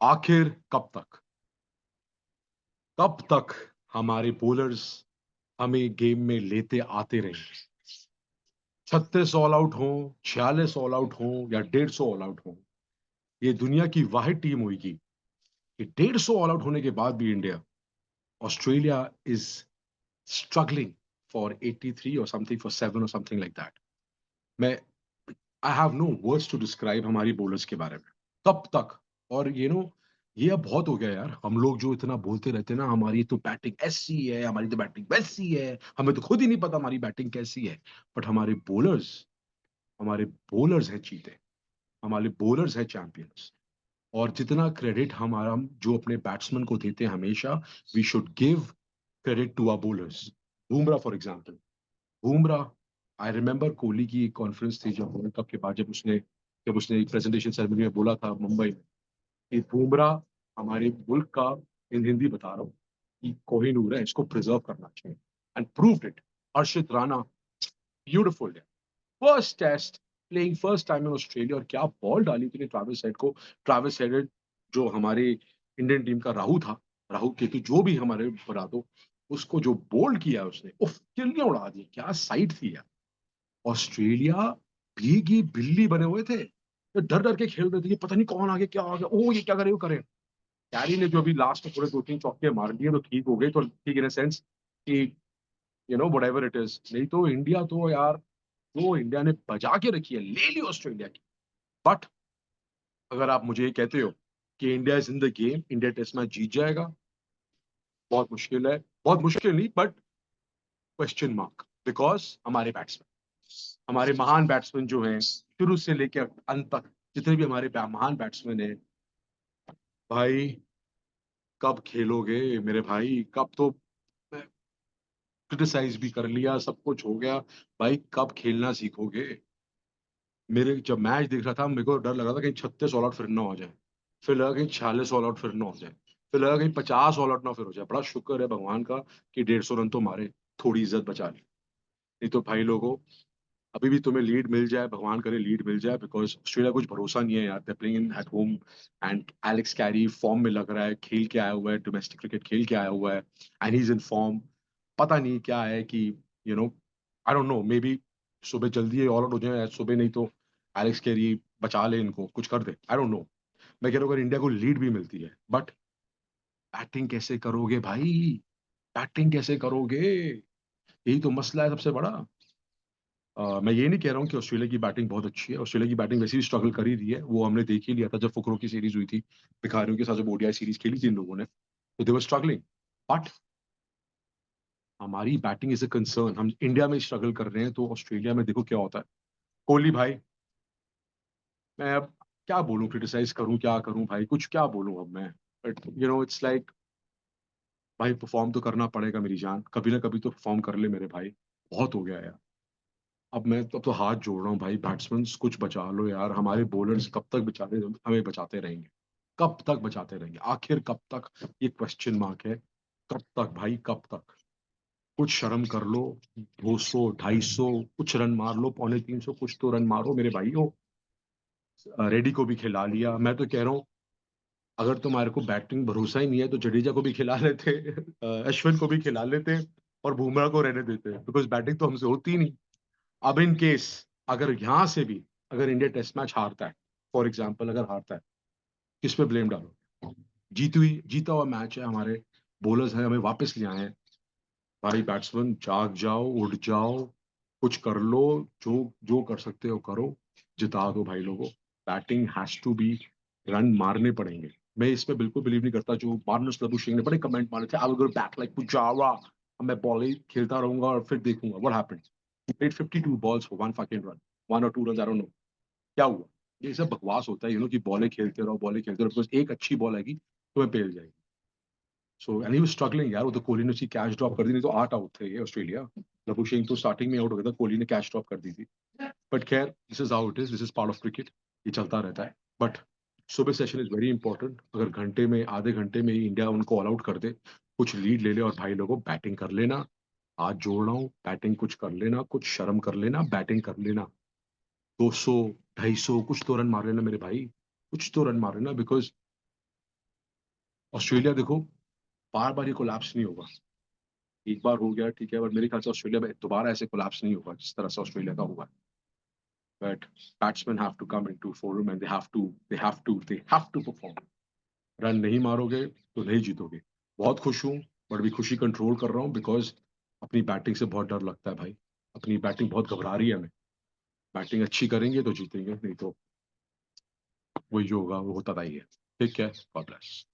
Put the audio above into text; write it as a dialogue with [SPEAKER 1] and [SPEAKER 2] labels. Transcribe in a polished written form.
[SPEAKER 1] आखिर कब तक हमारे बॉलर्स हमें गेम में लेते आते रहेंगे। 36 ऑल आउट हों, 46 ऑल आउट हों या 150 ऑल आउट हों, ये दुनिया की वाहिद टीम होगी कि 150 ऑल आउट होने के बाद भी India, Australia is struggling for 83 और समथिंग फॉर 7 और समथिंग लाइक दैट। मैं I have no words to describe हमारी बॉलर्स के बारे में। कब तक? और ये अब बहुत हो गया यार। हम लोग जो इतना बोलते रहते हैं ना, हमारी तो बैटिंग ऐसी है, हमारी तो बैटिंग वैसी है, हमें तो खुद ही नहीं पता हमारी बैटिंग कैसी है। बट हमारे बॉलर्स हैं चीते, हमारे बॉलर्स हैं चैंपियंस। और जितना क्रेडिट हम जो अपने बैट्समैन को देते हैं हमेशा, we should give credit to our bowlers. Bumrah for example, Bumrah, I remember Kohli की एक कॉन्फ्रेंस थी जब वर्ल्ड कप के बाद, जब उसने एक प्रेजेंटेशन सेरेमनी में बोला था मुंबई में कि बुमराह हमारे मुल्क का, इन हिंदी बता रहा हूँ, कि कोहिनूर है, इसको प्रिजर्व करना चाहिए। And proved it. Harshit Rana, beautiful, first test, playing first time in Australia, और क्या बॉल डाली थी ट्रैविस हेड को। ट्रैविस हेड जो हमारे इंडियन टीम का राहु था, राहु केतु जो भी हमारे बना दो, उसको जो बोल्ड किया उसने, उफ, किलियां उड़ा दी, क्या साइड थी यार। ऑस्ट्रेलिया भीगी बिल्ली बने हुए थे, तो डर डर के खेल रहे थे कि पता नहीं कौन आगे क्या आ गया, ओ ये क्या करे, वो करे। कैरी ने जो अभी लास्ट में थोड़े 2-3 चौके मार दिए तो ठीक हो गए, तो ठीक इन सेंस कि वट एवर इट इज। नहीं तो इंडिया तो यार, जो इंडिया ने बजा के रखी है, ले ली ऑस्ट्रेलिया की। बट अगर आप मुझे ये कहते हो कि India is in the game, India test match जीत जाएगा, बहुत मुश्किल है। बहुत मुश्किल नहीं, बट क्वेश्चन मार्क। बिकॉज हमारे महान बैट्समैन जो हैं, शुरू से लेकर अंत तक जितने भी हमारे महान बैट्समैन हैं, भाई कब खेलोगे मेरे भाई? कब? तो क्रिटिसाइज भी कर लिया, सब कुछ हो गया, भाई कब खेलना सीखोगे? मेरे जब मैच देख रहा था, मेरे को डर लग रहा था कहीं 36 ऑल आउट फिर ना हो जाए, फिर लगा कहीं 46 ऑल आउट फिर ना हो जाए, फिर लगा कहीं 50 ऑल आउट ना फिर हो जाए। बड़ा शुक्र है भगवान का कि 150 रन तो मारे, थोड़ी इज्जत बचा ली। नहीं तो भाई लोगों, अभी भी तुम्हें लीड मिल जाए, भगवान करे लीड मिल जाए, बिकॉज ऑस्ट्रेलिया कुछ भरोसा नहीं है यार। They playing in at home, and Alex Carey form में लग रहा है, खेल के आया हुआ है, डोमेस्टिक क्रिकेट खेल के आया हुआ है, and he is in form. पता नहीं क्या है कि you know I don't no, may be सुबह जल्दी ऑल आउट हो जाए सुबह, नहीं तो एलेक्स कैरी बचा ले, इनको कुछ कर दे, आई डोंट नो। मैं कह रहा हूँ अगर इंडिया को लीड भी मिलती है, बट बैटिंग कैसे करोगे भाई? बैटिंग कैसे करोगे? यही तो मसला है सबसे बड़ा। मैं ये नहीं कह रहा हूँ कि ऑस्ट्रेलिया की बैटिंग बहुत अच्छी है, ऑस्ट्रेलिया की बैटिंग वैसे भी स्ट्रगल कर ही रही है, वो हमने देख ही लिया था जब फुकरों की सीरीज हुई थी, भिखारियों के साथ जब ओडीआई सीरीज खेली थी इन लोगों ने, तो दे वर स्ट्रगलिंग। बट हमारी बैटिंग इज अ कंसर्न। हम इंडिया में स्ट्रगल कर रहे हैं, तो ऑस्ट्रेलिया में देखो क्या होता है। कोहली भाई, मैं अब क्या बोलूं, क्रिटिसाइज करूं, क्या करूं भाई, कुछ क्या बोलूं अब मैं। बट इट्स लाइक, भाई परफॉर्म तो करना पड़ेगा मेरी जान, कभी ना कभी तो परफॉर्म कर ले मेरे भाई। बहुत हो गया यार। अब मैं तो हाथ जोड़ रहा हूँ भाई, बैट्समैन कुछ बचा लो यार, हमारे बॉलर्स कब तक बेचारे हमें बचाते रहेंगे? कब तक बचाते रहेंगे? आखिर कब तक? ये क्वेश्चन मार्क है। कब तक भाई, कब तक? कुछ शर्म कर लो। 200, 250 कुछ रन मार लो, 350 कुछ तो रन मारो मेरे भाइयों। रेडी को भी खिला लिया। मैं तो कह रहा हूँ, अगर तुम्हारे को बैटिंग भरोसा ही नहीं है तो जडेजा को भी खिला लेते, अश्विन को भी खिला लेते, और बुमराह को रहने देते, बिकॉज बैटिंग तो हमसे होती ही नहीं। अब इन केस, अगर यहाँ से भी अगर इंडिया टेस्ट मैच हारता है, फॉर एग्जाम्पल अगर हारता है, किस पे ब्लेम डालो? जीता हुआ मैच है, हमारे बॉलर्स हैं, हमें वापस ले आए हैं। भाई बैट्समैन जाग जाओ, उठ जाओ, कुछ कर लो, जो जो कर सकते हो करो, जिता दो भाई लोगों। Batting has to be, run मारने पड़ेंगे। मैं इस पे बिल्कुल बिलीव नहीं करता जो मार्नस लबुशेन ने बड़े कमेंट मारे थे, I will go back like Pujara, मैं बॉल ही खेलता रहूंगा और फिर देखूंगा what happened. He played 52 balls for one fucking run, one और two run, I don't know क्या हुआ। ये सब बकवास होता है, कि बॉलें खेलते रहो, बॉलें खेलते रहो, बिकॉज एक अच्छी बॉल आएगी तुम्हें पेल जाएगी। So and he was struggling यार, वो तो कोहली ने उसकी कैच ड्रॉप कर दी, नहीं तो 8 आउट थे ये ऑस्ट्रेलिया। लबुशेन तो स्टार्टिंग में आउट हो गया था, कोहली ने कैच ड्रॉप कर दी थी। बट खैर, this is how it is, this is part of cricket, ये चलता रहता है। बट सुबह सेशन इज वेरी इंपॉर्टेंट। अगर घंटे में, आधे घंटे में ही इंडिया उनको ऑल आउट कर दे, कुछ लीड ले ले, और भाई लोगों बैटिंग कर लेना। हाथ जोड़ रहा हूँ, बैटिंग कुछ कर लेना, कुछ शर्म कर लेना, बैटिंग कर लेना। 200, 250 कुछ तो रन मार लेना मेरे भाई, कुछ तो रन मार लेना, बिकॉज ऑस्ट्रेलिया देखो, बार बार ये कोलैप्स नहीं होगा। एक बार हो गया ठीक है, बट मेरे ख्याल से ऑस्ट्रेलिया में दोबारा ऐसे कोलैप्स नहीं होगा जिस तरह से ऑस्ट्रेलिया का हुआ। But batsman have to come into form and they have to perform. Run नहीं मारोगे तो नहीं जीतोगे। बहुत खुश हूँ, बट भी खुशी कंट्रोल कर रहा हूँ बिकॉज अपनी बैटिंग से बहुत डर लगता है भाई। अपनी बैटिंग बहुत घबरा रही है हमें। बैटिंग अच्छी करेंगे तो जीतेंगे, नहीं तो वही जो होगा वो होता ही है। ठीक है, गॉड ब्लेस।